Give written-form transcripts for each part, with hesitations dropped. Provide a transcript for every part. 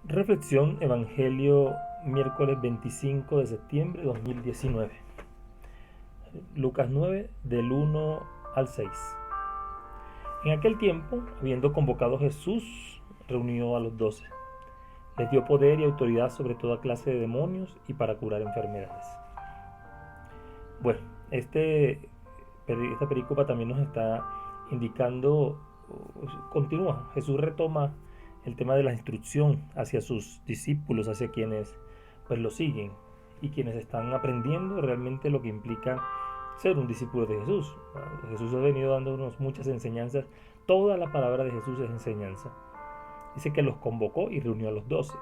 Reflexión Evangelio miércoles 25 de septiembre de 2019. Lucas 9 del 1 al 6. En aquel tiempo, habiendo convocado Jesús, reunió a los 12. Les dio poder y autoridad sobre toda clase de demonios y para curar enfermedades. Bueno, esta perícopa también nos está indicando, continúa, Jesús retoma el tema de la instrucción hacia sus discípulos, hacia quienes pues lo siguen y quienes están aprendiendo realmente lo que implica ser un discípulo de Jesús. Jesús ha venido dándonos muchas enseñanzas, toda la palabra de Jesús es enseñanza. Dice que los convocó y reunió a los 12.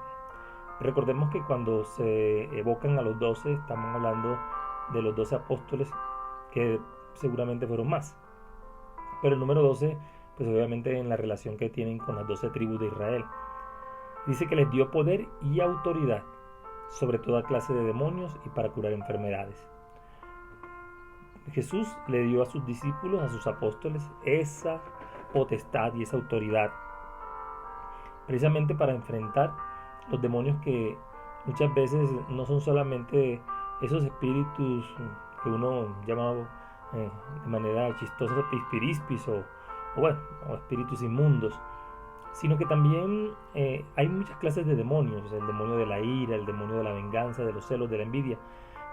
Recordemos que cuando se evocan a los 12 estamos hablando de los 12 apóstoles, que seguramente fueron más. Pero el número 12, pues obviamente en la relación que tienen con las 12 tribus de Israel. Dice que les dio poder y autoridad sobre toda clase de demonios y para curar enfermedades. Jesús le dio a sus discípulos, a sus apóstoles, esa potestad y esa autoridad, precisamente para enfrentar los demonios que muchas veces no son solamente esos espíritus que uno llama de manera chistosa pispirispis o espíritus inmundos, sino que también hay muchas clases de demonios: el demonio de la ira, el demonio de la venganza, de los celos, de la envidia,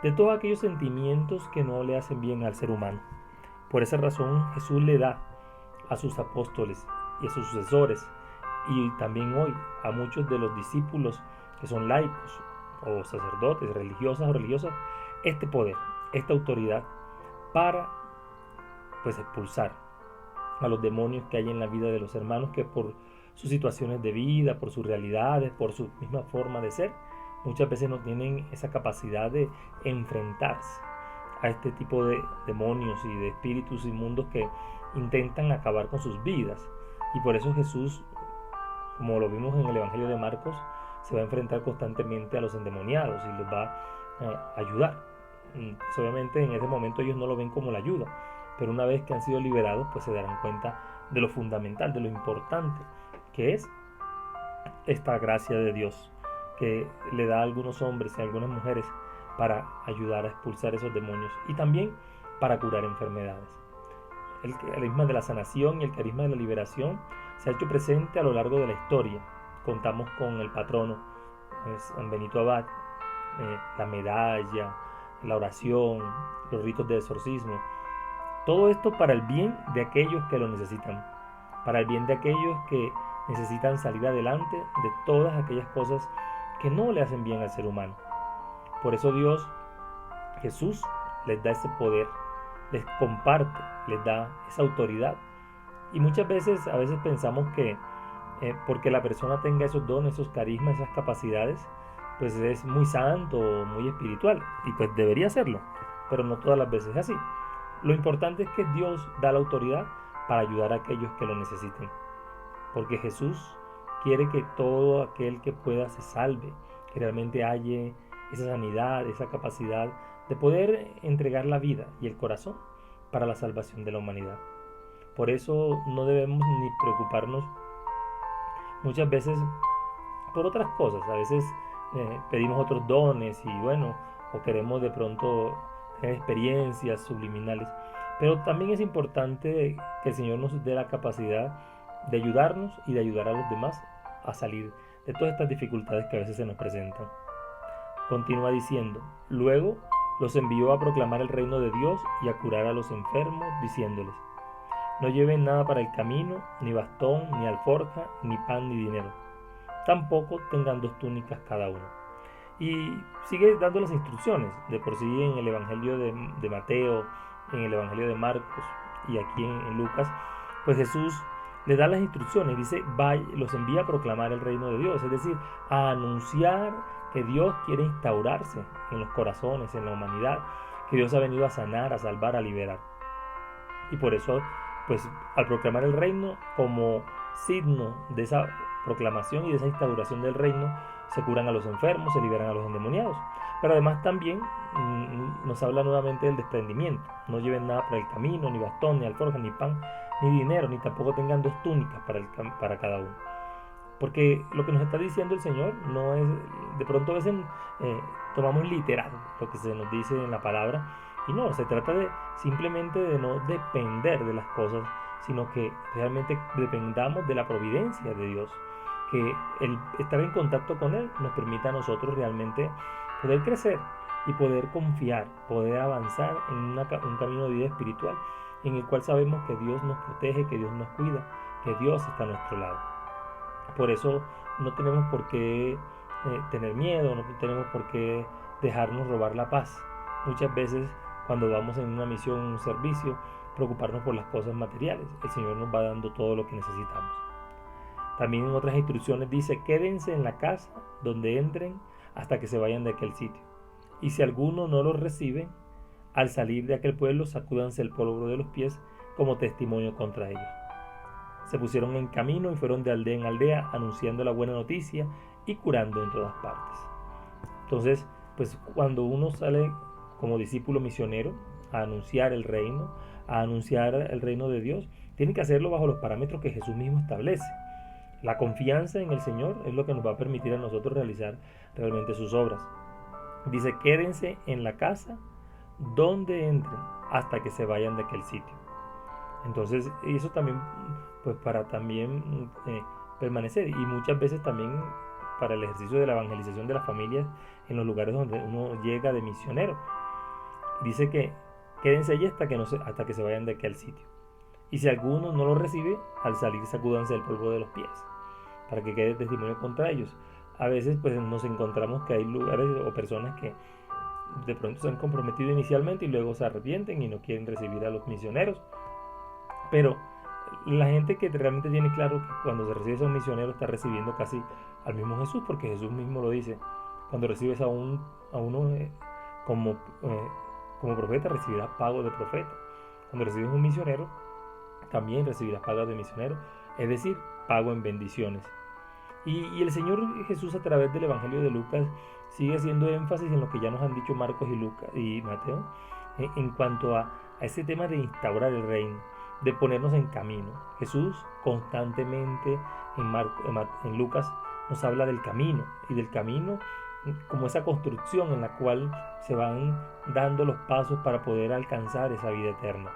de todos aquellos sentimientos que no le hacen bien al ser humano. Por esa razón Jesús le da a sus apóstoles y a sus sucesores, y también hoy a muchos de los discípulos que son laicos o sacerdotes, religiosas o religiosas, este poder, esta autoridad para pues expulsar a los demonios que hay en la vida de los hermanos, que por sus situaciones de vida, por sus realidades, por su misma forma de ser, muchas veces no tienen esa capacidad de enfrentarse a este tipo de demonios y de espíritus inmundos que intentan acabar con sus vidas. Y por eso Jesús, como lo vimos en el Evangelio de Marcos, se va a enfrentar constantemente a los endemoniados y los va a ayudar. Pues obviamente en ese momento ellos no lo ven como la ayuda, pero una vez que han sido liberados, pues se darán cuenta de lo fundamental, de lo importante que es esta gracia de Dios, que le da a algunos hombres y a algunas mujeres para ayudar a expulsar esos demonios y también para curar enfermedades. El carisma de la sanación y el carisma de la liberación se ha hecho presente a lo largo de la historia. Contamos con el patrono, San Benito Abad, la medalla, la oración, los ritos de exorcismo. Todo esto para el bien de aquellos que lo necesitan, para el bien de aquellos que necesitan salir adelante de todas aquellas cosas que no le hacen bien al ser humano. Por eso Dios, Jesús, les da ese poder, les comparte, les da esa autoridad. Y muchas veces, a veces pensamos que porque la persona tenga esos dones, esos carismas, esas capacidades, pues es muy santo o muy espiritual, y pues debería serlo, pero no todas las veces es así. Lo importante es que Dios da la autoridad para ayudar a aquellos que lo necesiten, porque Jesús quiere que todo aquel que pueda se salve, que realmente halle esa sanidad, esa capacidad de poder entregar la vida y el corazón para la salvación de la humanidad. Por eso no debemos ni preocuparnos muchas veces por otras cosas. A veces pedimos otros dones y o queremos de pronto tener experiencias subliminales, pero también es importante que el Señor nos dé la capacidad de ayudarnos y de ayudar a los demás a salir de todas estas dificultades que a veces se nos presentan. Continúa diciendo: luego los envió a proclamar el reino de Dios y a curar a los enfermos, diciéndoles: no lleven nada para el camino, ni bastón, ni alforja, ni pan, ni dinero. Tampoco tengan 2 túnicas cada uno. Y sigue dando las instrucciones. De por sí en el Evangelio de Mateo, en el Evangelio de Marcos y aquí en Lucas, pues Jesús le da las instrucciones. Dice, los envía a proclamar el reino de Dios, es decir, a anunciar que Dios quiere instaurarse en los corazones, en la humanidad, que Dios ha venido a sanar, a salvar, a liberar. Y por eso, pues al proclamar el reino, como signo de esa proclamación y de esa instauración del reino, se curan a los enfermos, se liberan a los endemoniados. Pero además también nos habla nuevamente del desprendimiento. No lleven nada para el camino, ni bastón, ni alforja, ni pan, ni dinero, ni tampoco tengan 2 túnicas para cada uno. Porque lo que nos está diciendo el Señor no es, de pronto a veces tomamos literal lo que se nos dice en la palabra, y no, se trata de simplemente de no depender de las cosas, sino que realmente dependamos de la providencia de Dios, que el estar en contacto con Él nos permita a nosotros realmente poder crecer y poder confiar, poder avanzar en un camino de vida espiritual en el cual sabemos que Dios nos protege, que Dios nos cuida, que Dios está a nuestro lado. Por eso no tenemos por qué tener miedo, no tenemos por qué dejarnos robar la paz. Muchas veces cuando vamos en una misión, en un servicio, preocuparnos por las cosas materiales. El Señor nos va dando todo lo que necesitamos. También en otras instrucciones dice, quédense en la casa donde entren hasta que se vayan de aquel sitio. Y si alguno no los recibe, al salir de aquel pueblo, sacúdanse el polvo de los pies como testimonio contra ellos. Se pusieron en camino y fueron de aldea en aldea anunciando la buena noticia y curando en todas partes. Entonces, pues cuando uno sale como discípulo misionero a anunciar el reino de Dios, tiene que hacerlo bajo los parámetros que Jesús mismo establece. La confianza en el Señor es lo que nos va a permitir a nosotros realizar realmente sus obras. Dice, quédense en la casa donde entren hasta que se vayan de aquel sitio. Entonces, eso también, pues para también permanecer, y muchas veces también para el ejercicio de la evangelización de las familias en los lugares donde uno llega de misionero. Dice que quédense allí hasta que se vayan de aquel sitio. Y si alguno no lo recibe, al salir sacúdanse el polvo de los pies, para que quede testimonio contra ellos. A veces pues nos encontramos que hay lugares o personas que de pronto se han comprometido inicialmente y luego se arrepienten y no quieren recibir a los misioneros. Pero la gente que realmente tiene claro que cuando se recibe a un misionero está recibiendo casi al mismo Jesús, porque Jesús mismo lo dice. Cuando recibes a uno como profeta, recibirás pago de profeta. Cuando recibes un misionero, también recibirás pago de misionero, es decir, pago en bendiciones. Y el Señor Jesús, a través del Evangelio de Lucas, sigue haciendo énfasis en lo que ya nos han dicho Marcos y Lucas y Mateo en cuanto a ese tema de instaurar el reino, de ponernos en camino. Jesús constantemente en Lucas nos habla del camino, y del camino como esa construcción en la cual se van dando los pasos para poder alcanzar esa vida eterna.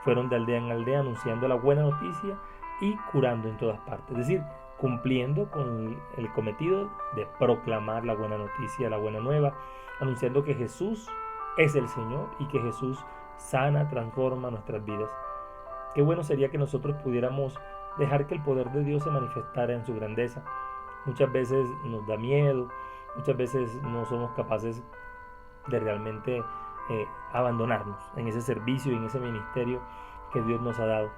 Fueron de aldea en aldea anunciando la buena noticia y curando en todas partes, es decir, cumpliendo con el cometido de proclamar la buena noticia, la buena nueva, anunciando que Jesús es el Señor y que Jesús sana, transforma nuestras vidas. Qué bueno sería que nosotros pudiéramos dejar que el poder de Dios se manifestara en su grandeza. Muchas veces nos da miedo, muchas veces no somos capaces de realmente abandonarnos en ese servicio y en ese ministerio que Dios nos ha dado.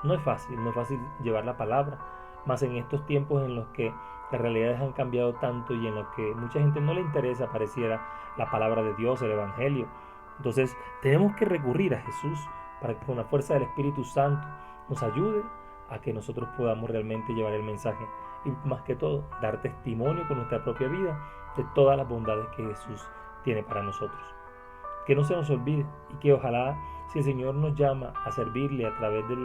No es fácil llevar la palabra, más en estos tiempos en los que las realidades han cambiado tanto y en los que mucha gente no le interesa, pareciera, la palabra de Dios, el Evangelio. Entonces tenemos que recurrir a Jesús para que con la fuerza del Espíritu Santo nos ayude a que nosotros podamos realmente llevar el mensaje y, más que todo, dar testimonio con nuestra propia vida de todas las bondades que Jesús tiene para nosotros. Que no se nos olvide, y que ojalá, si el Señor nos llama a servirle a través del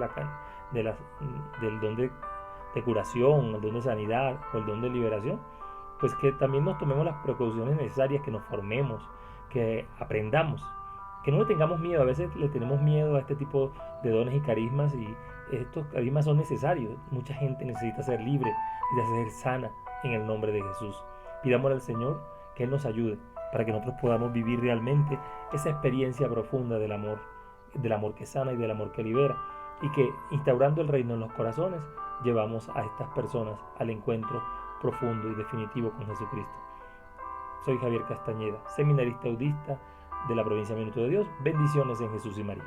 don de curación, el don de sanidad o el don de liberación, pues que también nos tomemos las precauciones necesarias, que nos formemos, que aprendamos, que no le tengamos miedo. A veces le tenemos miedo a este tipo de dones y carismas, y estos carismas son necesarios. Mucha gente necesita ser libre y de ser sana en el nombre de Jesús. Pidámosle al Señor que Él nos ayude para que nosotros podamos vivir realmente esa experiencia profunda del amor que sana y del amor que libera, y que, instaurando el reino en los corazones, llevamos a estas personas al encuentro profundo y definitivo con Jesucristo. Soy Javier Castañeda, seminarista audista de la provincia de Minuto de Dios. Bendiciones en Jesús y María.